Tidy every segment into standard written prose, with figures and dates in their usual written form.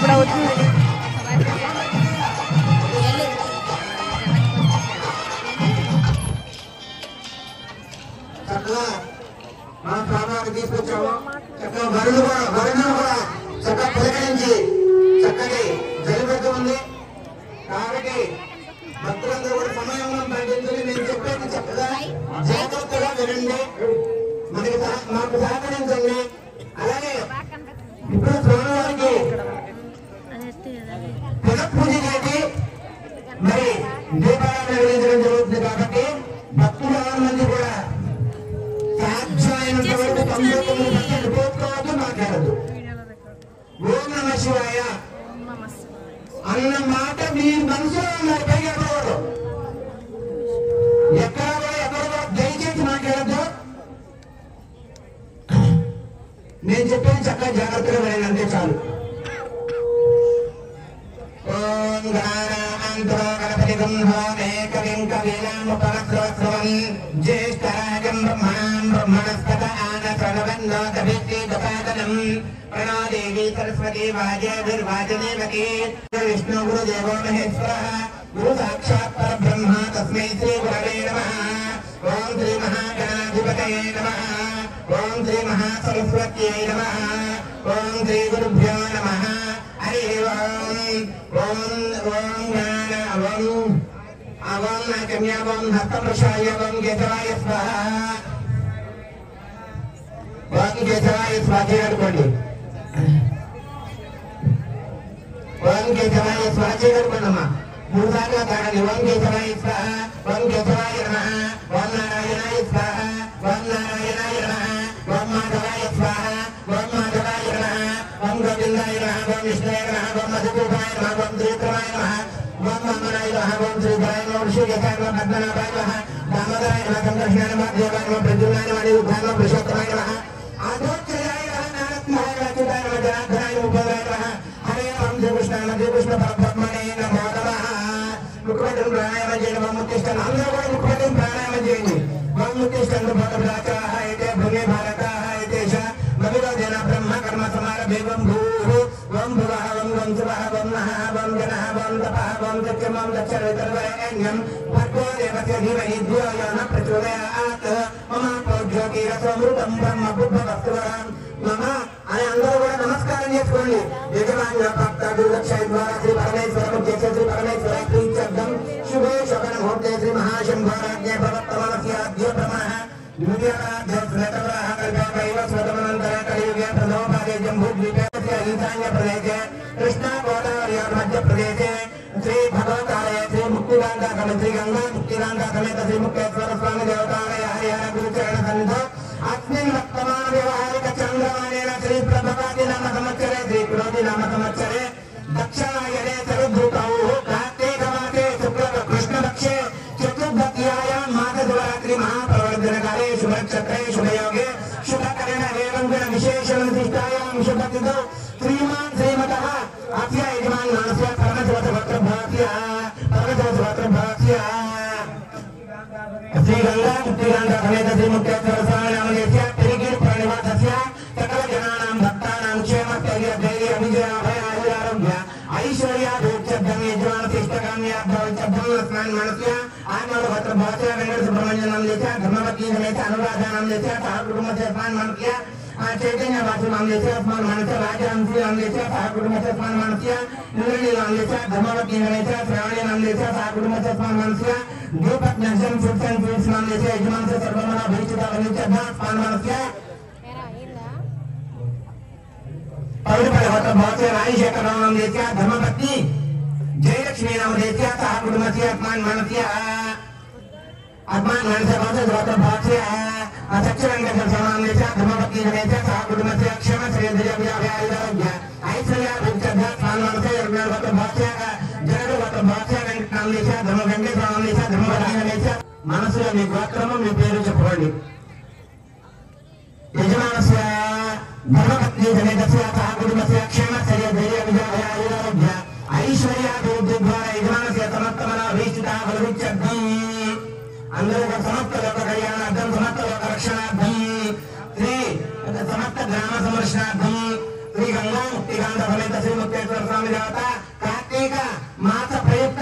ఇప్పుడు అవుతుంది. చక్కగా మన ప్రాణాన్ని తీసుకొచ్చాము. చక్కగా వరుణులు కూడా చక్కగా పులకరించి చక్కటి జలబెడుతూ ఉంది. కాబట్టి భక్తులందరూ కూడా సమయంలో ప్రకటించాలి. నేను చెప్పేది చక్కగా జాగ్రత్తగా వినండి, మాకు సహకరించండి. అలాగే ఇప్పుడు స్వామివారికి పునఃపూజ చేసి మరి దీపాలను వెలిగించడం జరుగుతుంది. కాబట్టి భక్తులు మంది కూడా సాధ్యమైనంత వరకు 99% పోసుకోవద్దు, మాట్లాడద్దు. ఓం నమః శివాయ అన్న మాట మీ మనసులో ఉన్నారు, పైకి ఎక్కడకూడదు. ఎక్కడ కూడా ఎవరు కూడా దయచేసి మాట్లాడద్దు. నేను చెప్పేది చక్కగా జాగ్రత్తగా వినండి, చాలు. ఓం గణానామంతో గణపతి కవిం కవీనాముపమస్రవస్రవన్ జ్యేష్ఠరాజం బ్రహ్మణాం బ్రహ్మణస్పత ఆనశ్రవన్నోతభిశ్రీదపాదనం ప్రణో దేవీ సరస్వతి వాజేభిర్వాజనేవతి విష్ణు గురుదేవో మహేశ్వరః గురు సాక్షాత్ పరబ్రహ్మ తస్మై శ్రీ గురవే నమః. ఓం శ్రీ మహాగణాధిపతయే నమః. ఓం శ్రీ మహాసరస్వత్యై నమః. ఓం శ్రీ గురుభ్యో నమః. హరి ఓం. ఓం ఓం జ్ఞాన ఓం ఓం నాకమ్య ఓం హస్తమృషాయ ఓం కేశవాయ స్వాహ. ఓం కేశవాయ స్వాహ అనుకోండి. ఓం కేశవాయ స్వాహ అనుకోండమ్మా. 3 సార్లు తాగండి. ఓం కేశవాయ స్వాహ. ఓం కేశవాయ నమః. ఓం నారాయణాయ స్వాహ. ఓం నారాయణాయ నమః. ఓం మాధవాయ స్వాహ. ఓం మాధవాయ నమః. ఓం గోవిందాయ నమః. ఓం విష్ణువే నమః. ఓం మధుకూపాయ నమః. ఓం త్రివిక్రమాయ నమః. ఓం వామనాయ నమః. ఓం శ్రీధరాయ నమః. ఋషికేశాయ నమః. పద్మనాభాయ నమః. దామోదరాయ నమః. సంకర్షణాయ నమః. దేవాయ నమః. ప్రద్యుమ్నాయ నమః. నిరుద్ధాయ నమః. పురుషోత్తమాయ నమః. ఆదోక్షయాయ నమః. నారసింహాయ నమః. అచ్యుతాయ నమః. జనార్దనాయ నమః. ఉపేంద్రాయ నమః. హరే రామ శ్రీకృష్ణాయ నమః. శ్రీకృష్ణ పరబ్రహ్మణే నమో నమః. ముఖపటం ప్రాణాయామం చేయండి. ఓం ముక్తిష్టం అందరూ కూడా ముఖపటం ప్రాణాయామం చేయండి. ఓం ముక్తిష్టం భగవద్రాచాః ఏతే భూమి భారతాః ఏతేష మవిదో జన బ్రహ్మ కర్మ సమారభే ఓం భూః ఓం భువః ఓం గం శుభః ఓం నః ఓం జనః ఓం తపః ఓం సత్యం ఓం దక్షిణోత్తరవరేణ్యం భర్గో దేవస్య ధీమహి ధియో యో నః ప్రచోదయాత్ మమ ప్రోజ్యోతిరసమృతం బ్రహ్మ బుద్ధవస్తువరం మమ అని అందరూ కూడా నమస్కారం చేసుకోండి. యజమాన్య భక్త దుర్లక్షయ ద్వారా శ్రీ పరమేశ్వరం చేసే శ్రీ పరమేశ్వర ప్రీత్యర్థం శుభే శోభన ముహూర్తే శ్రీ మహాశంభోరాజ్ఞే భవత్తమనస్యాద్య ప్రమః యుగరాధ్య శ్వేతవరాహ కల్పైవ స్వతమనంతర కలియుగే ప్రథమపాదే జంబూద్వీపస్య ఈశాన్య ప్రదేశే కృష్ణా గోదావర్యోర్ మధ్య ప్రదేశే శ్రీ భగవతాలయ శ్రీ ముక్తిదాంత సమేత శ్రీ గంగా ముక్తిదాంత సమేత శ్రీ ముక్తేశ్వర స్వామి దేవతాలయ హరిహర గురుచరణ సన్నిధౌ అస్మిన్ వర్తమాన వ్యవహారిక చంద్రమానేన శ్రీ ప్రభవాది నామ సంవత్సరే శ్రీ క్రోధి నామ సంవత్సరే దక్షిణాయనే సర్వభూతౌ కార్తీక మాసే శుక్ల కృష్ణపక్షే చతుర్దశియాయాం మాస శివరాత్రి మహాప్రవర్ధనకాలే శుభనక్షత్రే శుభయోగే శుభకరణ ఏవం గుణ విశేషణ విశిష్టాయాం శుభతిథౌ శ్రీమాన్ శ్రీమతః అస్య యజమానస్య పరమశివసవత్రభాస్య శ్రీ గంగా ముక్తిదాంత సమేత శ్రీ ముక్తేశ్వర స్వామి నామదేశ తిరిగిరి ప్రణివాసస్య సకల జనానాం భక్తానాం క్షేమ స్థైర్య ధైర్య విజయ అభయ ఆయురారోగ్య ఐశ్వర్యాభివృద్ధ్యర్థం యజమానస్య ఇష్టకామ్యార్థం స్నాన్ మనస్య ఆత్మభద్ర భాస్య వెంకట సుబ్రహ్మణ్య నామదేశ ధర్మవతి సమేత అనురాధ నామదేశ సహ కుటుంబస్య స్నాన్ మనస్య చైతన్య వాసు నామదేశ స్నాన్ మనస్య రాజహంసి నామదేశ సహ కుటుంబస్య స్నాన్ మనస్య ఇంద్రనీ నామదేశ ధర్మవతి సమేత శ్రావణి నామదేశ సహ కుటుంబస్య స్నాన్ మనస్య दीपक नजम फूड्स एंड फीड्स नाम से यजमान से सर्वमना भीषिता वनिचद्धा स्पान मनस्य पवित्र होता बहुत से रानी शेखर नाम देत्या धर्मपत्नी जयलक्ष्मी नाम देत्या सह कुटुंबस्य आत्मान मनस्य बहुत से होता बहुत से सक्षरंग नाम देत्या धर्मपत्नी समेत सह कुटुंबस्य क्षमा श्री धैर्य विजय आयुरारोग्य ऐश्वर्य भीषिता स्पान मनस्य होता बहुत से जगत होता बहुत से नाम देत्या धर्म गंगे नाम देत्या మనసులో మీ గోత్రము మీ పేరు చెప్పుకోండి. యజమానస్య ధర్మపత్ని సమేతస్య సహ కుటుంబస్య క్షేమ స్థైర్య ధైర్య విజయ ఆయురారోగ్య ఐశ్వర్యాభివృద్ధి ద్వారా యజమానస్య సమస్తమన భీషిత బలవిత్యర్థం అందరూ సమస్త లోక కళ్యాణార్థం సమస్త లోక రక్షణార్థం శ్రీ సమస్త గ్రామ సంరక్షణార్థం శ్రీ గంగా ముక్తికాంత సమేత శ్రీ ముక్తేశ్వర देवता कार्तिक मास प्रयुक्त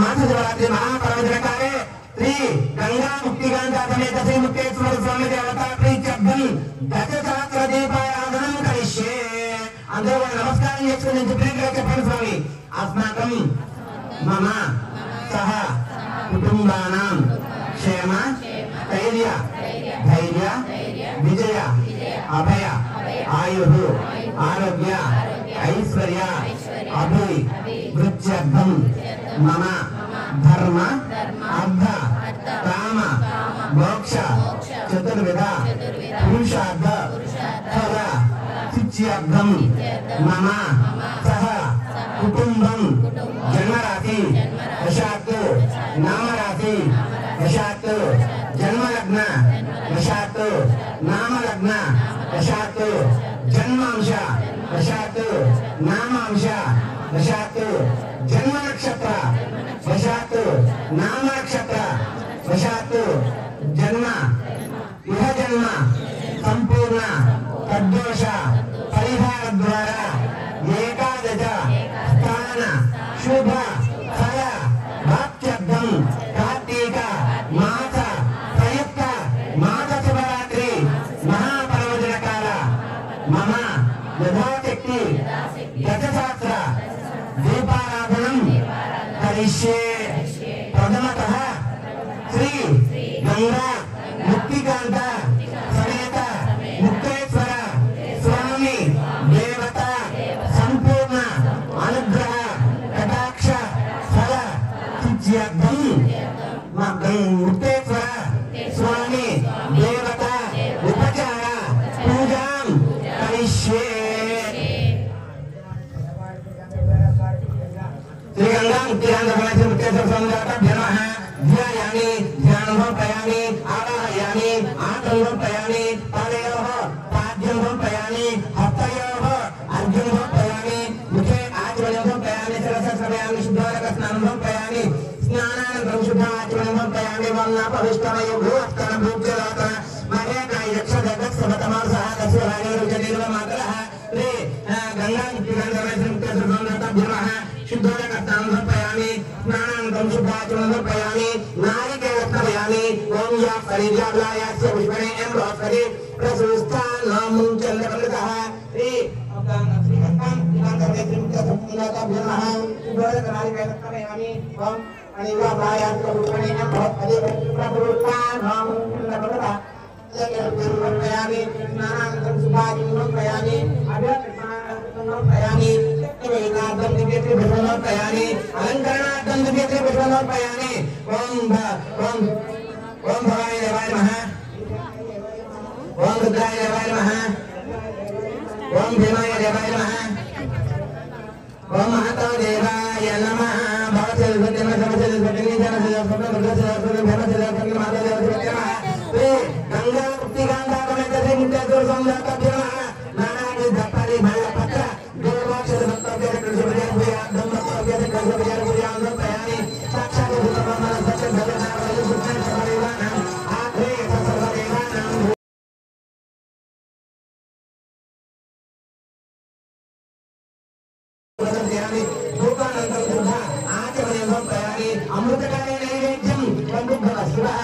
मास शिवरात्रि महापर्वदिन काले श्री गंगा मुक्तिकांता समेत श्री मुक्तेश्वर स्वामी देवता प्रीत्यर्थं दशसहस्र दीपाराधनं करिष्ये अंदर नमस्कार చేసుకొని చెప్పినట్లుగా చెప్పండి స్వామి अस्माकं मम सह कुटुंबानां क्षेम स्थैर्य धैर्य विजय अभय आयुः आरोग्य ऐश्वर्य अभिवृद्ध्यर्थं मम धर्म अर्थ काम मोक्ष चतुर्विध पुरुषार्थ फल सिद्ध्यर्थं मम सह कुटुंबं जन्मराशि वशात् नामराशि वशात् जन्मलग्न वशात् नामलग्न वशात् जन्मांश वशात् नामांश वशात् जन्म नक्षत्र वशात् नाम नक्षत्र वशात् जन्म इह जन्म संपूर्ण तद्दोष परिहार द्वारा एकादश स्थान शुभ फल वाक्यर्थं कार्तिक मास प्रयुक्त मास शिवरात्रि महापर्वदिन काल मम यथाशक्ति दशसहस्र दीपाराधनं करिष्ये प्रथमतः श्री गंगा मुक्तिकांता समेत मुक्तेश्वर स्वामी देवता संपूर्ण अनुग्रह कटाक्ष फल सिद्ध्यर्थं मुक्तेश्वर स्वामी देवता उपचार पूजां करिष्ये श्री गंगा मुक्तिकांता समेत मुक्तेश्वर स्वामी देवता नमः ध्यायामि ध्यानमर्पयामि आवाहयामि आत्ममर्पयामि पादयोः पाद्यं समर्पयामि हस्तयोः अर्घ्यं समर्पयामि मुखे आचमनं समर्पयामि शिरसा समर्पयामि शुद्धोदकस्नानं समर्पयामि स्नानानन्तरं शुद्धाचमनं समर्पयामि वर्णापविष्टमयो भूस्तनं भूज्यलोकः महेकाय यक्षदगत्सवतमसः दस्यवाणी रुचनिर्वमातरः श्री गंगा मुक्तिकांता समेत मुक्तेश्वर स्वामी देवता नमः शुद्धोदकस्नानं समर्पयामि स्नानानन्तरं शुद्धाचमनं समर्पयामि नारिकेलं समर्पयामि ओम या परिजालायास्य पुष्पणे एम्बोस्फरि प्रसुस्थानं चन्द्रवृतः श्री श्रीहस्तं नमः शुद्धोदकनारिकेलं समर्पयामि ओम अनिवार्यास्य पुष्पणे एम्बोस्फरि प्रसुस्थानं चन्द्रवृतः समर्पयामि स्नानानन्तरं शुद्धाचमनं समर्पयामि समर्पयामि वेदार्थं दिव्यते समर्पयामि अलंकरणार्थं दिव्यते समर्पयामि ओम भवाय देवाय नमः ओम रुद्राय देवाय नमः ओम भीमाय देवाय नमः ओम महतो देवाय नमः भवते सत्यं समते सत्यं जनते सत्यं भद्रते सत्यं भवते सत्यं माता देवते नमः श्री गंगा मुक्तिकांता समेत श्री मुक्तेश्वर स्वामी देवता नमः नानाविध धप्पारि भयपत्र देवोक्षद भक्तव्य कृष्णभजन भूया धम्मभक्तव्य कृष्णभजन भूया समर्पयामि साक्षात् भगवान् सत्यं भगवान् वैकुंठं सर्वदेवानां आत्रे सर्वदेवानां समर्पयामि भूतानन्तरं शुद्धा आचमनं समर्पयामि अमृतकाले नैवेद्यं त्वं शिवः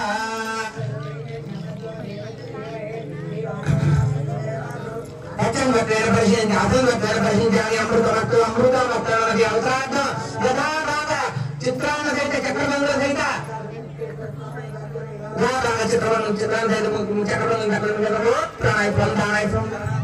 अचंगतेर परिशिंच असंगतेर परिशिंचानि अमृतवस्तु अमृतवस्तुनदि अवतारात् यथा राग चित्रान्न सहित चक्रबंध सहित राग चित्रान्न सहित चक्रबंध प्राणाय प्राणाय आयुष्य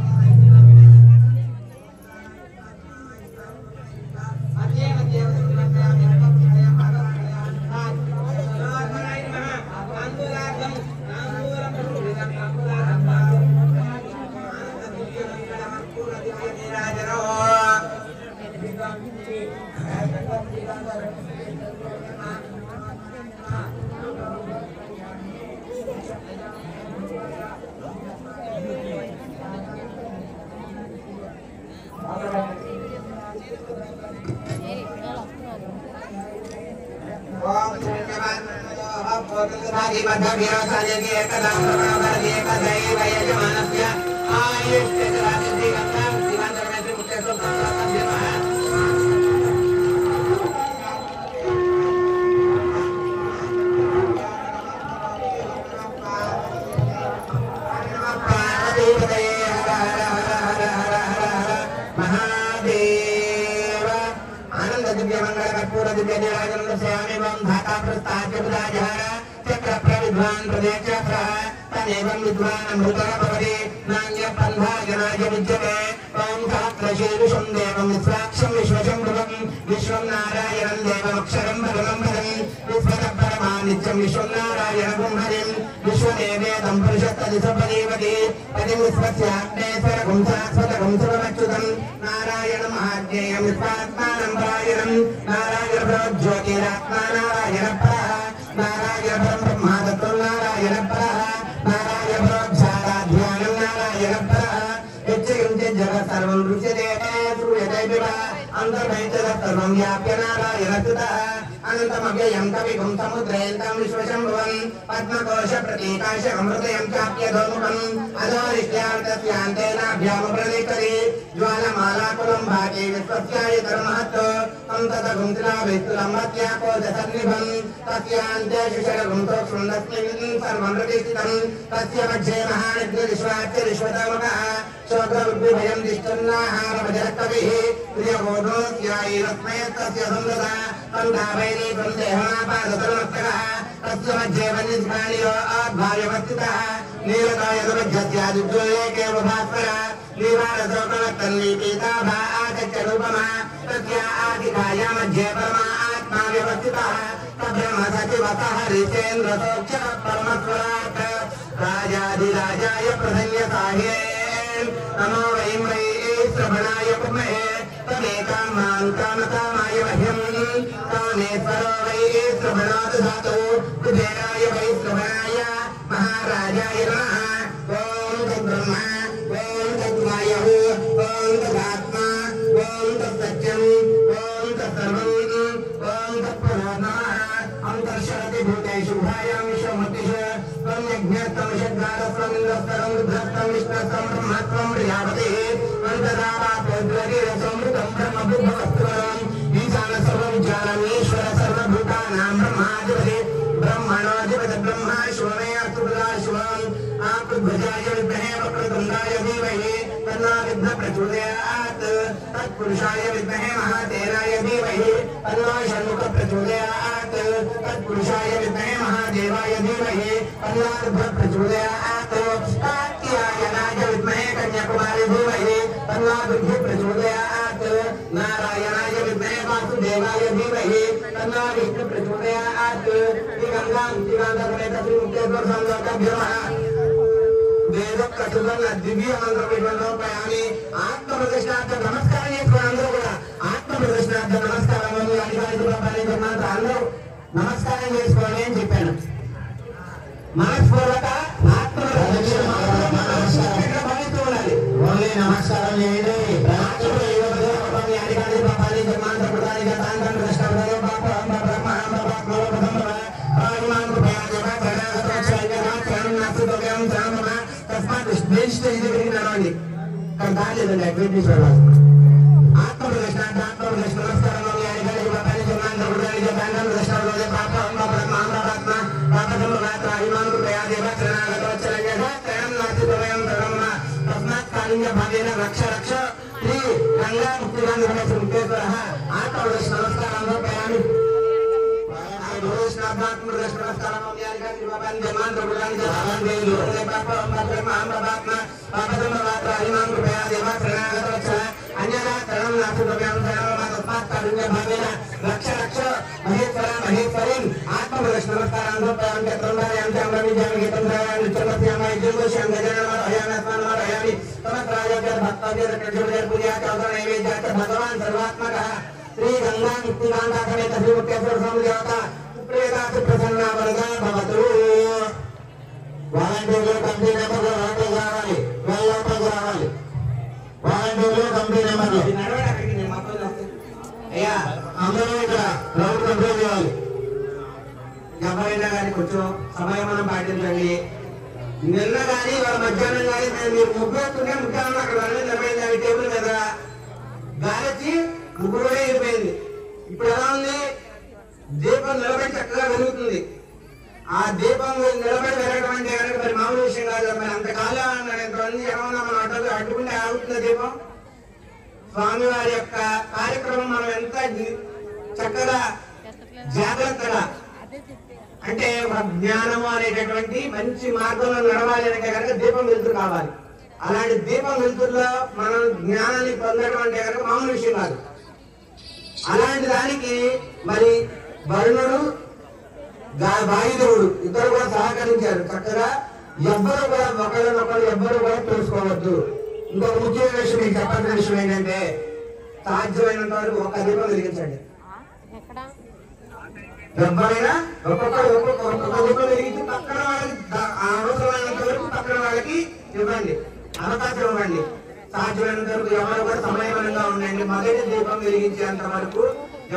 कर्पूर दिव्य नीराजनं दर्शयामि वं धाता प्रस्ताच्य बुधाजहार चक्र प्रविद्वान् प्रदेशक्र तदेवं विद्वान् अमृतः भवति नान्य पन्था जनाय विद्यते ओम सहस्रशीर्षं देवं विश्वाक्षं विश्वशम्भुवं विश्वं नारायणं देवमक्षरं परमं पदं विश्वतः परमानित्यं विश्वं नारायणं हरिं विश्वदेवेदं पुरुषस्तदिसपदेवति पदिं विश्वस्याग्नेश्वरगुं शाश्वतगुं सर्वमच्युतं नारायणम् आज्ञेयं विश्वात्मानं परायणं नारायण ज्योतिरात्मा नारायण परः नारायण ब्रह्मा तत्त्वं नारायण परः नारायण ध्यानं नारायण परः जगत् सर्वं दृश्यते श्रूयते विवा अन्तर्भैतः सर्वं व्याप्य नारायणस्तुतः अनन्तमव्ययं कविगुं समुद्रेऽन्तं विश्वशम्भुवं पद्मकोशप्रतीकाशमृतयं चाप्यधोमुखम् अधोरिष्ट्यान्तस्यान्तेनाभ्यामुपनिकरि ज्वालमालाकुलं भागे विश्वस्यायतर्महत्तो तं तदगुं तिलाविस्तुलं मत्याकोशसन्निभं तस्यान्ते शिशरगुं सोऽक्षुण्णस्मिन् सर्वं प्रतिष्ठितं तस्य मध्ये महानिग्निविश्वाच्य विश्वतमकः शोकवृद्धिभयं दिष्टन्नाहारभजकविः प्रियगोढोऽस्यायैरस्मयस्तस्य संददा कण्ठाभैरी देहमापादतलमस्तकः तस्य मध्ये वन्यस्मानियो आभार्यवस्थितः नीलकायदुर्जस्यादिज्वलेकेव भास्करः नीवारसोकलक्तन्नीपीताभा आगच्छरूपमा तस्य आदिकाया मध्ये परमा आत्मा व्यवस्थितः तब्रह्म सचिवतः हरिचेन्द्रसोक्षः परमस्वराट् राजाधिराजाय प्रसन्यताये नमो वैं वै श्रवणाय कुर्महे तमेकामान् कामकामाय मह्यं कामेश्वरो वै श्रवणात् धातु कुबेराय वै श्रवणाय महाराजाय नमः ॐ तद्ब्रह्मा ॐ तद्वायुः ॐ तदात्मा ॐ तत्सत्यम् ॐ तत्सर्वम् ॐ तत्परो नमः अन्तर्शरति भूतेषु भायां विश्वमूर्तिषु त्वं यज्ञस्तं षड्गारस्त्वं इन्द्रस्तं रुद्रस्तं विष्णुस्तं ब्रह्मस्त्वं प्रजापतिः अन्तरापापोद्वरीरसमृतं ब्रह्मबुद्धवस्तुवरम् ईशान सर्वविज्ञानम् ईश्वर सर्वभूतानां ब्रह्माधिपति ब्रह्मणोऽधिपति ब्रह्मा शिवमे अस्तुभुजा शिवम् आकृद्भुजाय विद्महे वक्रतुण्डाय धीमहि तन्नो विद्मः प्रचोदयात् तत्पुरुषाय विद्महे महातेनाय धीमहि तन्नो षण्मुखः प्रचोदयात् तत्पुरुषाय विद्महे महादेवाय धीमहि तन्नो रुद्रः प्रचोदयात् कात्यायनाय विद्महे कन्याकुमारी धीमहि तन्नो दुर्गे प्रचोदयात् नारायणाय विद्महे वासुदेवाय धीमहि तन्नो विष्णु प्रचोदयात् गंगा समेत श्री मुक्तेश्वर संलोकाभ्यो नमः वेदोक्तुलं दिव्य मंत्रपयामि आत्मप्रदर्शनार्थं नमस्कारं చేసుకోండి అందరూ కూడా ఆత్మప్రదర్శనార్థం నమస్కారం అందరూ నమస్కారం చేసుకోండి అని చెప్పాను మనస్పూర్వక ఆత్మప్రదర్శన భావిస్తూ ఉండాలి ఓన్లీ నమస్కారం చేయండి रक्ष रक्ष श्री गंगा मुक्तिकांत नमस्कार रक्ष रक्ष महेश्वर महेश्वरी आत्मप्रदर्शन भगवान सर्वात्मक श्री गंगा मुक्तिकांता समेत श्री मुक्तेश्वर स्वामी देवता प्रेदासु प्रसन्ना वरदा भवतु వాలంటీర్లు కంపెనీ నెంబర్లు లోపలికి రావాలి లోపలికి రావాలి వాలంటీర్లు కంపెనీ నెంబర్లు అయ్యా అందరూ ఇక్కడ రౌండ్ కంప్లీట్ చేయాలి ఎవరైనా కానీ కొంచెం సమయం మనం పాటించండి నిన్న కానీ వాళ్ళ మధ్యాహ్నం కానీ మీరు ముగ్గురు వస్తుంటే ముఖ్యంగా అక్కడ నిలబడింది టేబుల్ మీద గాలిచ్చి ముగ్గురు కూడా అయిపోయింది ఇప్పుడు ఎలా ఉంది దీపం నిలబడి చక్కగా వెలుగుతుంది ఆ దీపం నిలబడి వెలగడం అంటే కనుక మరి మామూలు విషయం కాదు మరి అంతకాలం ఎంతమంది ఏమన్నా మనం అడ్డుకుంటే ఆగుతుంది దీపం స్వామివారి యొక్క కార్యక్రమం మనం ఎంత చక్కగా జాగ్రత్తగా అంటే జ్ఞానము అనేటటువంటి మంచి మార్గంలో నడవాలి అంటే కనుక దీపం వెలుతురు కావాలి. అలాంటి దీపం వెలుతురులో మనం జ్ఞానాన్ని పొందడం అంటే కనుక మామూలు విషయం కాదు. అలాంటి దానికి మరి వరుణుడు వాయుదేవుడు ఇద్దరు కూడా సహకరించారు. చక్కగా ఎవ్వరు కూడా ఒకరినొకరు ఎవ్వరు కూడా తెలుసుకోవద్దు. ఇంకొక ముఖ్యమైన విషయం మీకు చెప్పాల్సిన విషయం ఏంటంటే సాధ్యమైనంత వరకు ఒక దీపం వెలిగించండి. ఎవరైనా ఒక్కొక్క దీపం వెలిగించి పక్కన వాళ్ళకి అవసరమైనంత వరకు పక్కన వాళ్ళకి ఇవ్వండి, అవకాశం ఇవ్వండి. సాధ్యమైనంత వరకు ఎవరు కూడా సమయమనంగా ఉండండి. మొదటి దీపం వెలిగించేంత వరకు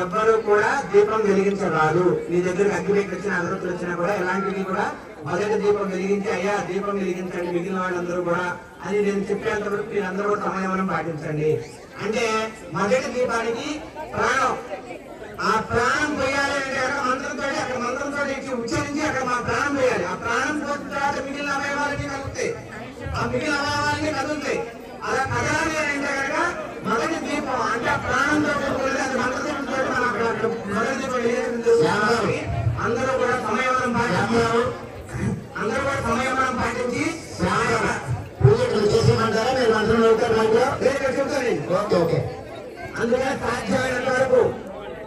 ఎవ్వరూ కూడా దీపం వెలిగించరాదు. మీ దగ్గరకు అగ్గిపెట్టి వచ్చిన అగరత్తులు వచ్చినా కూడా ఎలాంటివి కూడా మొదటి దీపం వెలిగించి అయ్యా దీపం వెలిగించండి మిగిలిన వాళ్ళందరూ కూడా అని నేను చెప్పేంత వరకు మీరందరూ కూడా సమయమనం పాటించండి. అంటే మొదటి దీపానికి ప్రాణం, ఆ ప్రాణం పోయాలి అంటే అక్కడ మంత్రంతో అక్కడ మంత్రంతో ఉచ్చరించి అక్కడ మా ప్రాణం పోయాలి. ఆ ప్రాణం పోయిన తర్వాత మిగిలిన అవయవాలన్నీ కలుగుతాయి. ఆ మిగిలిన అవయవాలన్నీ కదులుతాయి. అలా కదలాలి అంటే కనుక మొదటి దీపం అంటే ఆ ప్రాణంతో మంత్రదీపంతో మనం అక్కడ మొదటి దీపం అందరూ కూడా సమయమనం పాటిస్తారు. అందరూ కూడా సమయమనం పాటించి పూజలు చేసేయమంటారా? మీరు మంత్రం చెప్తాను. Okay okay. అందుకని సాధ్యమైనంత వరకు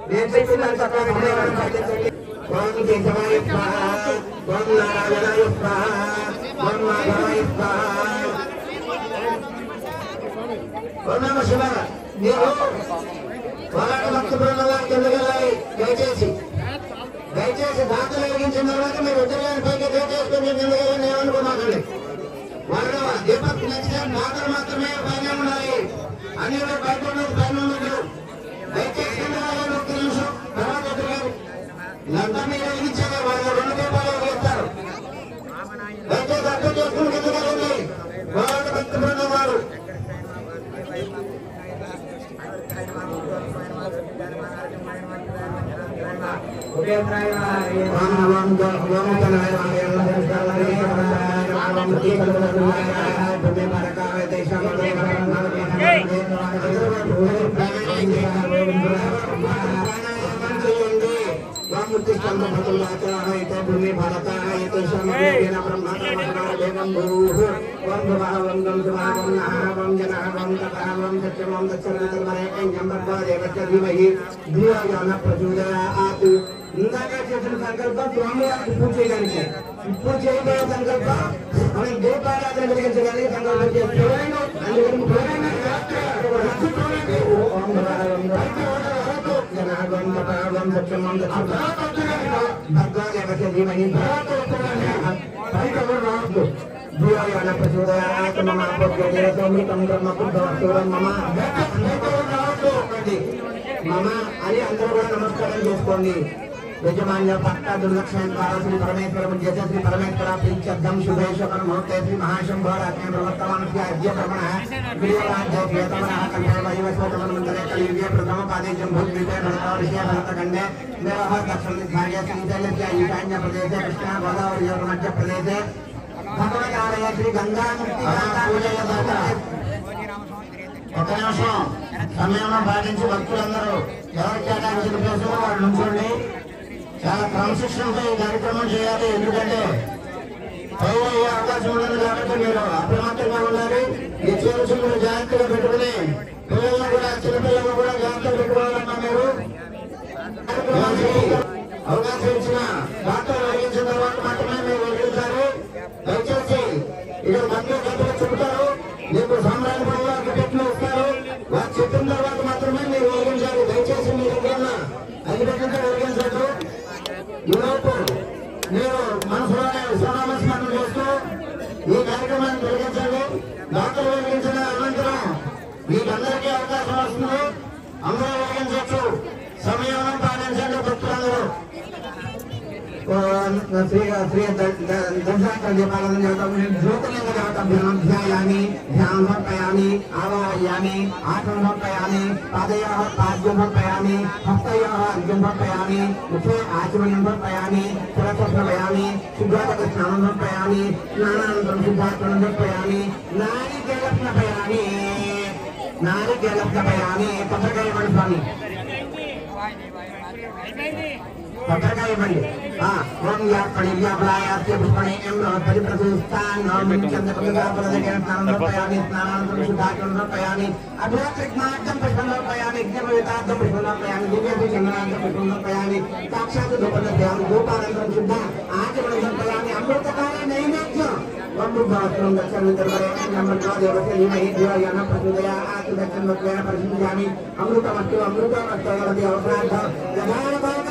నేను చెప్పిన చక్కగా సమయమనం పాటించండి. ఓం కేశవాయ స్వాహ, ఓం నారాయణాయ స్వాహ, ఓం మాధవాయ స్వాహ, ఓం నమః శివాయ. మీరు పోరాట భక్త బృందానికి ఎందుకెళ్ళాలి? దయచేసి దాంతో వెలిగించిన తర్వాత మీరు ఉత్తరాన్ని పైకి దయచేసుకొని ఎందుకెళ్ళండి, ఏమనుకోమాకండి. వాళ్ళు దీపక్ నచ్చిన మాటలు మాత్రమే పైన ఉండాలి, అన్ని బయట ఉన్నది పైన ఉండదు. దయచేసి ఒక్క నిమిషం తర్వాత ఎదురుగారు ఇదంతా మీరు వెలిగించాలి. వాళ్ళు 2 దీపాలు వెలిగిస్తారు. దయచేసి అర్థం చేసుకుని ఎందుకెళ్ళండి పోరాట భక్త బృందం వారు. ఇందాక చేసిన సంకల్పం స్వామివారికి పూజ చేయడానికి, ఇప్పుడు చేయబోయే సంకల్పం మనం దీపారాధన కలిగించడానికి సంకల్పం చేస్తున్నాం. మమ అని అందరూ కూడా నమస్కారం చేసుకోండి. యజమాన్య పట్ట దుర్లక్ష్మ శ్రీ పరమేశ్వరం జయ శ్రీ పరమేశ్వర ప్రీత్యర్థం శుభేశ్వర ముహూర్తే శ్రీ మహాశంభోరాజ్ఞ ప్రవర్తమానస్య ప్రమణ విజయరాజ్యతమన కంఠే వైవస్వతమన్మంతరే కలియుగే ప్రథమ పాదే జంబూద్వీపే భరతవర్షే భరతఖండే దేవః దక్షిణదిగ్భాగే శ్రీశైలస్య ఈశాన్య ప్రదేశే కృష్ణా గోదావరి మధ్య ప్రదేశే భగవతాలయ శ్రీ గంగాముక్తి ఒక నిమిషం సమయంలో పాటించి భక్తులందరూ ఎవరి కేటాయించిన ప్లేస్ వాళ్ళు నుంచోండి. చాలా క్రమశిక్షణతో ఈ కార్యక్రమం చేయాలి. ఎందుకంటే పైన అయ్యే అవకాశం ఉండదు కాబట్టి మీరు అప్రమత్తంగా ఉండాలి. ఈ చిన్న జాగ్రత్తగా పెట్టుకుని పిల్లలను కూడా చిన్నపిల్లలను కూడా జాగ్రత్తగా పెట్టుకోవాలన్నా మీరు అవకాశం ఇచ్చిన డాక్టర్ వెలిగించిన తర్వాత మాత్రమే మీరు వెలిగించాలి. దయచేసి ఇక్కడ మంత్రులు గంటలు చెబుతారు, మీకు సామ్రాజ్య పనులు పెట్టిన ఇస్తారు. వారు చెప్పిన తర్వాత మాత్రమే మీరు వెలిగించాలి. దయచేసి మీ దగ్గర అది పెట్టిన వెలిగించద్దు. ఈలోపు మీరు మనసులోనే విశ్వనామస్మరణ చేస్తూ ఈ కార్యక్రమాన్ని వెలిగించండి. డాక్టర్ వెలిగించిన అనంతరం మీకందరికీ అవకాశం వస్తుంది. అందరూ వెలిగించవచ్చు. సమయం పాటించండి భక్తులందరూ. జ్యోతిర్లింగదేవతాభ్యామి ధ్యానం సమర్పయామి ఆవాహయామి ఆసనం సమర్పయామి పాదయోః పాద్యం సమర్పయామి హస్తయోః అర్ఘ్యం సమర్పయామి ముఖే ఆచమనం సమర్పయామి శిరస్సమర్పయామి శుద్ధాత్మస్నానం సమర్పయామి స్నానానంతరం శుద్ధాత్మనం సమర్పయామి నారికేళస్నాపయామి పత్రికలు స్వామి పక్కగా ఇవ్వండి. ఓం యాపణి వ్యాపలాయాస్య పుష్పణి ఎం పరిప్రసూస్తాన్ స్నానంపయామి స్నానానంతరం శుద్ధాచరణపయామి అభిరాత్రిజ్ఞార్థం పుష్పంపయామి యజ్ఞపవితార్థం పుష్పంపయామి దివ్యతి చందనార్థం పుష్పంపయామి సాక్షాత్ ధూపదధ్యామి ధూపానంతరం శుద్ధ ఆచమనంపయామి అమృతకాల నైవేద్యం వంబుభాస్త్రం దక్షిణోత్తరవరేణ నమ్మకో దేవస్య ధీమహి ధియోయన ప్రచోదయాత్ దక్షిణోత్తరేణ పరిశుద్ధ్యామి అమృతమస్తు అమృతమస్తు అవసరార్థం యథానుభావ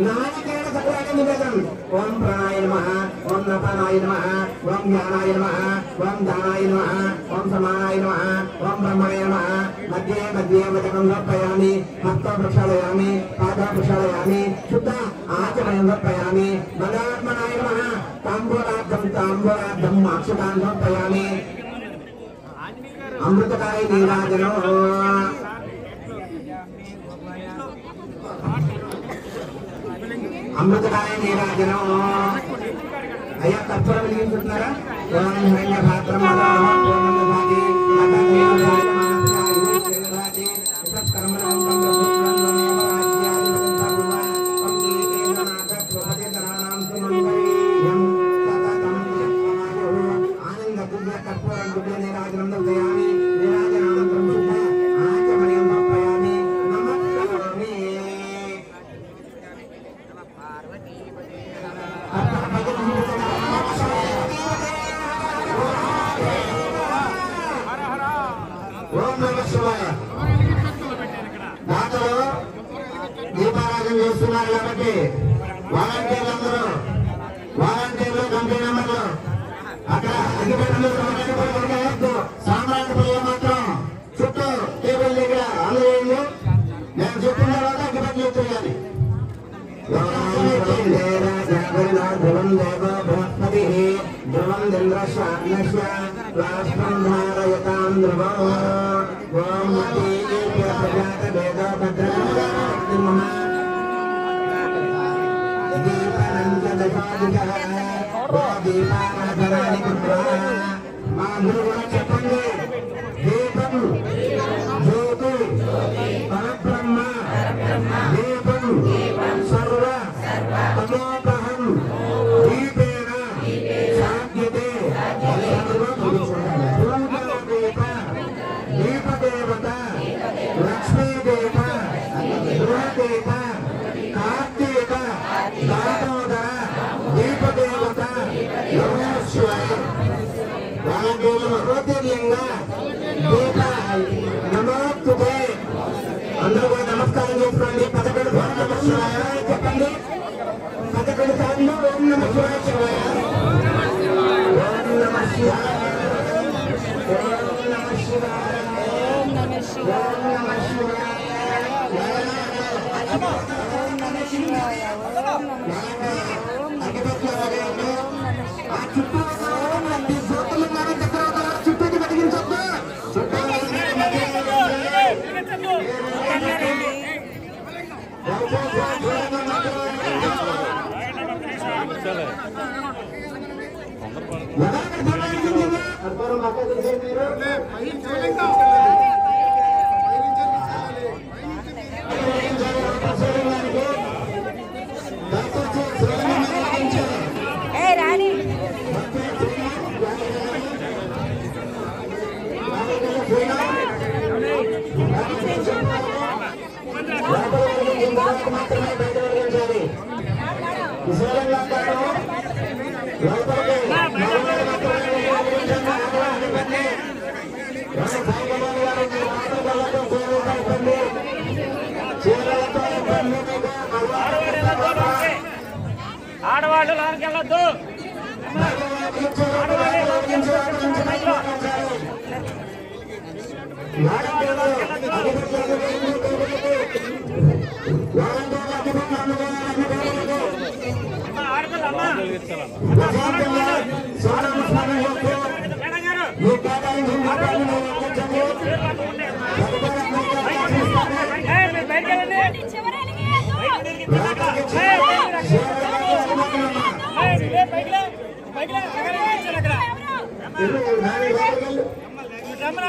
నాయకేణ సకలాయ నివేదనం. ఓం ప్రాణాయ నమః, ఓం నపానాయ నమః, ఓం జ్ఞానాయ నమః, ఓం దానాయ నమః, ఓం సమానాయ నమః, ఓం బ్రహ్మణే నమః. మధ్యే మధ్యే వచనం సమర్పయామి, హస్తం ప్రక్షాళయామి, పాదం ప్రక్షాళయామి, శుద్ధ ఆచమనం సమర్పయామి. బలాత్మనాయ నమః, తాంబూలార్థం తాంబూలార్థం అక్షతాన్ సమర్పయామి. అమృతకాయ నీరాజనం అమృతకాయ నీరాజనం. అయ్యా కర్పూరం వెలిగించుతున్నారా? ఆనంద దివ్య కర్పూరం దివ్య నీరాజనం దయామి. నీరాజనానంతరం శుద్ధ ఆచమనీయం సమర్పయామి. నమస్కారామి. ఓం నమః శివాయ. దాతలు దీపారాధన చేస్తున్నారు కాబట్టి వాలంటీర్లు కమిటీ మెంబర్లు అక్కడ అగ్గిపెట్టెలు సామ్రాజ్య పిల్లలు మాత్రం చుట్టూ టేబుల్ దగ్గర అందజేయండి. నేను చెప్పిన తర్వాత అగ్గిపెట్టెలు ఎత్తేయాలి. ధ్రువం దేవ బృహస్పతి ధ్రువం ఇంద్రశ్చాగ్నశ్చ రాష్ట్రం ధారయతాం ధ్రువం. ఓం ప్రజాత వేద భద్రం దీపానంత దశాధికః దీపారాధనాని కృత్వా. మా గురువులు చెప్పండి. దీపం జ్యోతి పరబ్రహ్మ దీపం సర్వ తమోపహం దీపేన సాధ్యతే. దీప దీపదేవత లక్ష్మీదేవ గృహదేవ కార్తీక దామోదర దీపదేవత నమఃశివాయ. జ్యోతిర్లింగ దీప నమోస్తుతే. అందరూ కూడా నమస్కారం చేసుకోండి. 11 సార్లు నమః శివాయ చెప్పండి. 11 సార్లు ఓం నమః శివాయ శివాయ. ఓం నమః శివాయ. ఓం నమః శివాయ. ఓం నమః శివాయ. ఓం నమః శివాయ. ఓం నమః శివాయ. ఆ చుట్టూ జ్యోతులు ఉన్నారు. చుట్టూ బతికించొద్దు. చుట్టూ మాత్రమే బయట వెలిగించాలి. విశాలంగా ఆడవాళ్ళు లోనికి వెళ్ళొద్దు. రమణ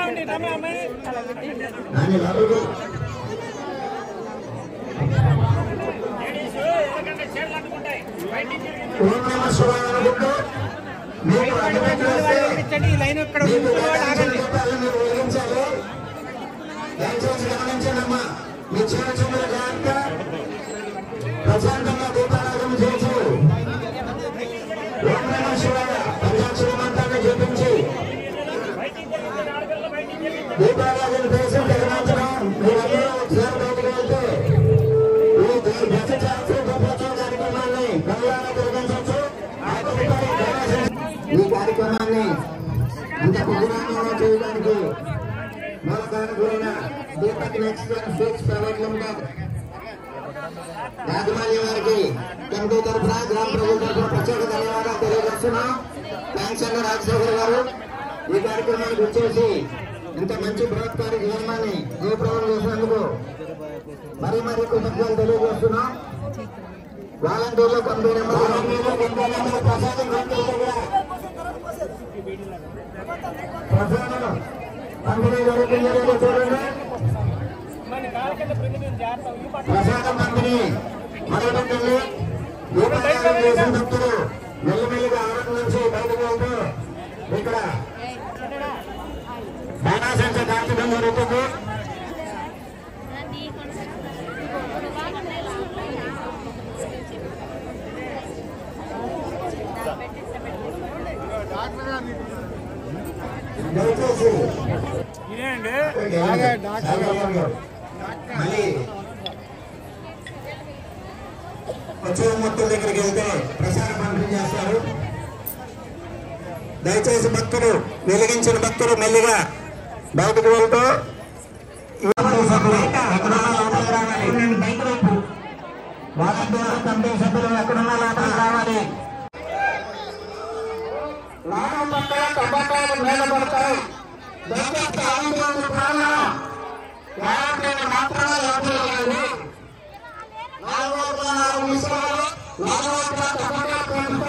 గమనించండమ్మా మీ చిన్న చిన్న జాగ్రత్త ప్రశాంతంగా దీపారాధన చేసి ఓం నమః శివాయ పంచాక్షరి మంత్రాన్ని జపించి దీపారాధన చేసి తగినంతరం మీరందరూ ఒకసారి బయటకు వెళ్తే ఈ దశ శాస్త్ర దీపోత్సవ కార్యక్రమాన్ని కళ్యాణ తిరగించవచ్చు. ఈ కార్యక్రమాన్ని అంత ప్రజాంగంగా చేయడానికి మూలకానుకూలైన Deepak next sweets private limited యాజమాన్యం వారికి కమిటీ తరఫున గ్రామ ప్రజల తరఫున ప్రత్యేక ధన్యవాదాలు తెలియజేస్తున్నాం. థ్యాంక్స్ అండి రాజశేఖర్ గారు. ఈ కార్యక్రమానికి వచ్చేసి ఇంత మంచి బృహత్కార నియమాన్ని జయప్రదం చేసినందుకు మరీ కృతజ్ఞతలు తెలియజేస్తున్నాం. వాలంటీర్లు కమిటీ నెంబర్ ప్రసాదం పంపిణీ జరుగుతుందో చూడండి. ప్రసాదం పంపిణీ మొదలుపెట్టింది. దీపారాధన చేసిన భక్తులు మెల్లిమెల్లిగా ఆవరణ నుంచి బయటకు వెళ్తూ ఇక్కడ బాణాసంచ కార్యక్రమం జరుగుతుంది. మళ్ళీ వచ్చే మొత్తం దగ్గరికి వెళ్తే ప్రసార పంపిణీ చేస్తారు. దయచేసి భక్తులు వెలిగించిన భక్తులు మెల్లిగా బయటకు వెళ్తూ కమిటీ సభ్యులు ఎక్కడున్నా లోపలికి రావాలి. నాగం పక్క టమాటాలు మీద పడతారు. దయచేసి ఆందోళన ప్రాణం మాత్రమే ఎవరు నాలుగు విషయాలు టమాటా ప్రాణం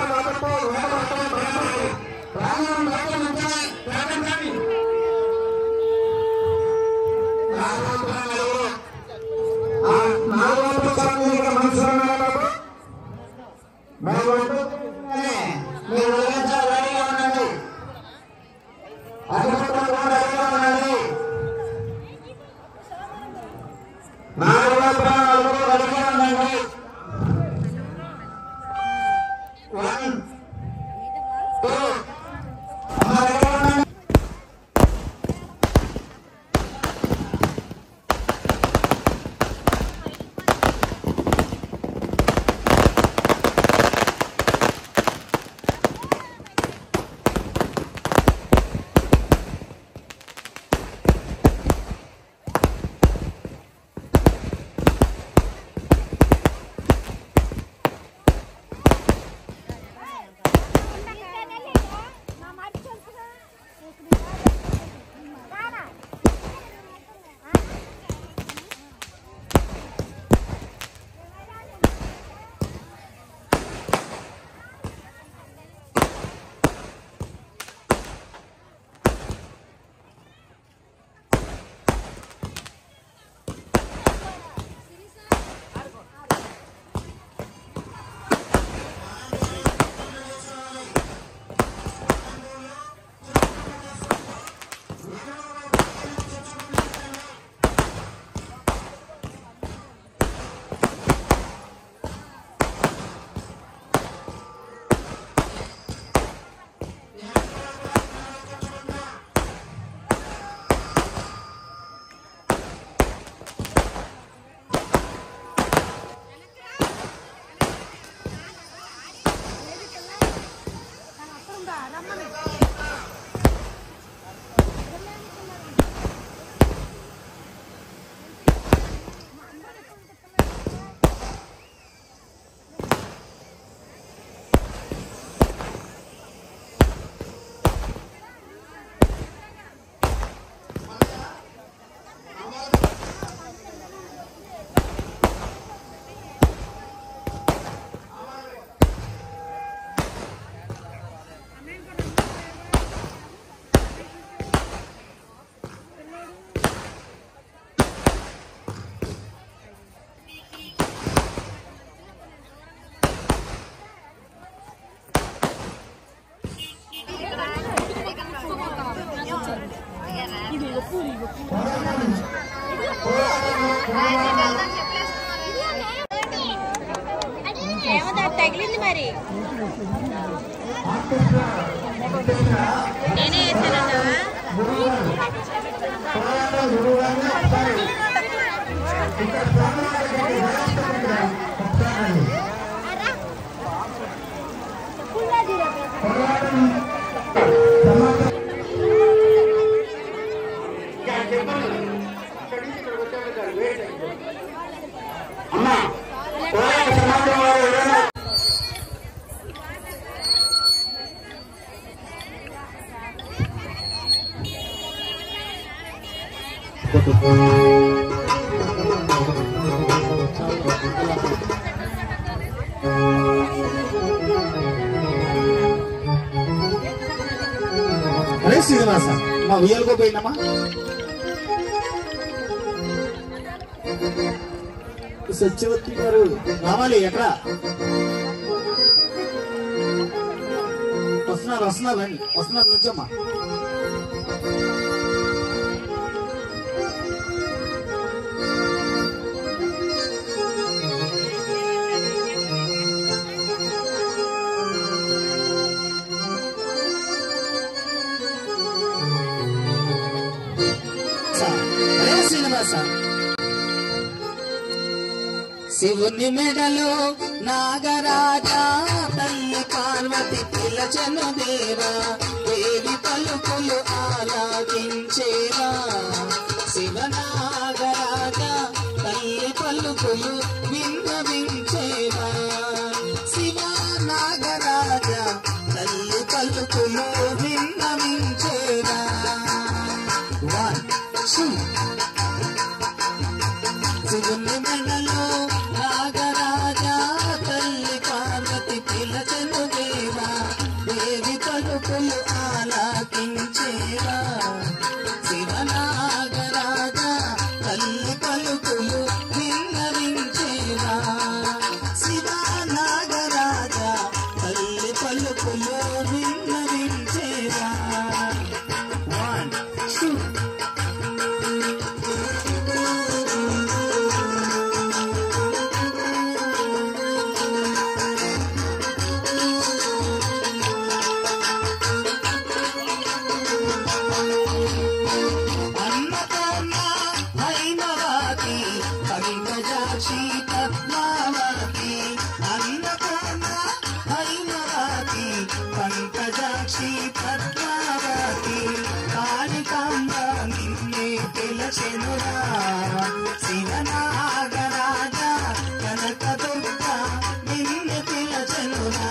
తగిలింది మరి నేనే వేసానంటావా అరే శ్రీనివాస మా ఉయ్యాలకు పోయినామా సత్యవతి గారు రావాలి ఎక్కడ వస్తున్నారు రండి వస్తున్నారు నుంచమ్మా శివుని మెడలో నాగరాజా తల్లి పార్వతి పిలచను దేవా దేవి పలుకులు ఆలాకించేవా శివనాగరాజా తల్లి పలుకులు విన్నవించేవా శివనాగరాజా తల్లి పలుకులు విన్నవించేవా శివుని మెడలో నాగరాజా తల్లి పార్వతి పిలచను దేవా దేవి పలుకులు ఆలాకించేవా శివనాగరాజా తల్లి పలుకులు విన్నవించేవా శివనాగరాజా తల్లి పలుకులు విన్నవించేవా పంకజాక్షి పద్మావతి కాళికాంబ నిన్నే పిలచెనురా శివనాగరాజా కనకదుర్గ నిన్నే పిలచెనురా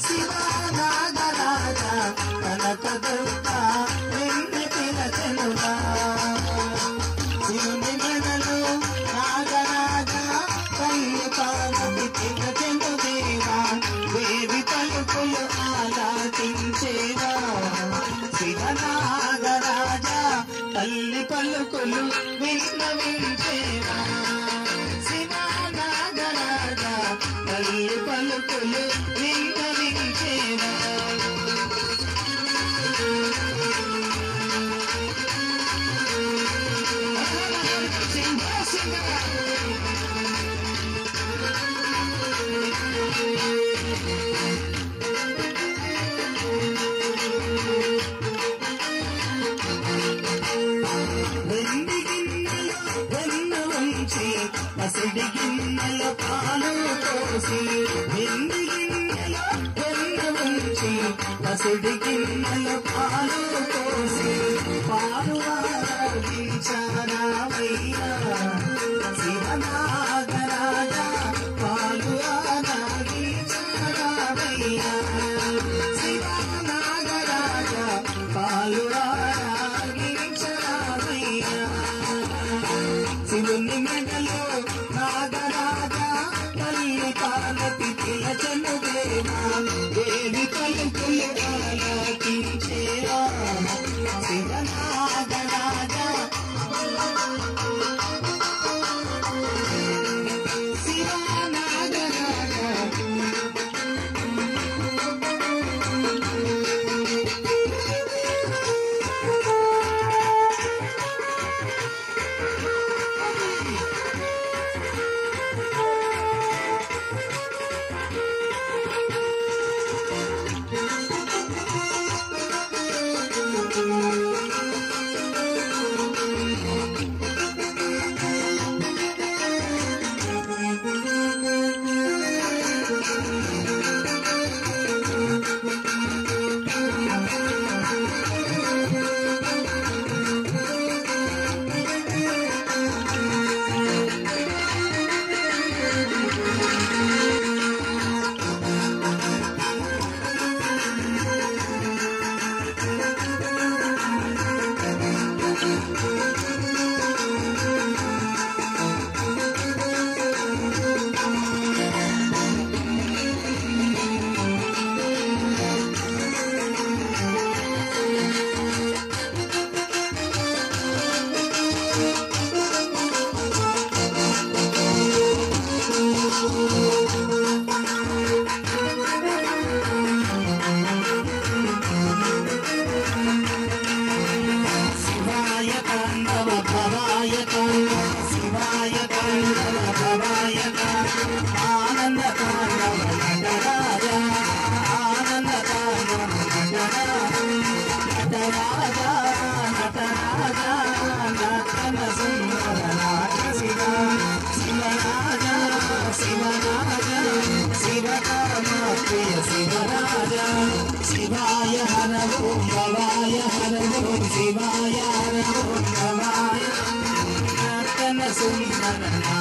శివనాగరాజా కనకదుర్గ నిన్నే పిలచెనురా శివుని మెడలో నాగరాజా తల్లి పార్వతి పిలచెను దేవా దేవి పలుకులు ఆలాకించేవా శివనాగరాజా తల్లి పలుకులు విన్నవించేవా శివనాగరాజా తల్లి పలుకులు విన్నవించేవా పసిడి గిన్నెల పాలు పోసి వెండి గిన్నెల వెన్న ఉంచి పసిడి గిన్నెల పాలు పోసి పాలు ఆరాధించారావయ్యా శివనాగరాజా పాలు ఆరాధించారావయ్యా శివనాగరాజా పాలు ఆరాధించారావయ్యా శివుని మెడలో నాగరాజా తల్లి పార్వతి పిలచను దేవా దేవి పలుకులు ఆలాకించేవా శివనాగరాజా శివనాగరాజా శివరాజా శివకామ ప్రియ శివరాజా శివాయ హర ఓం భవాయ హర ఓం శివాయ హర ఓం భవాయ సుందర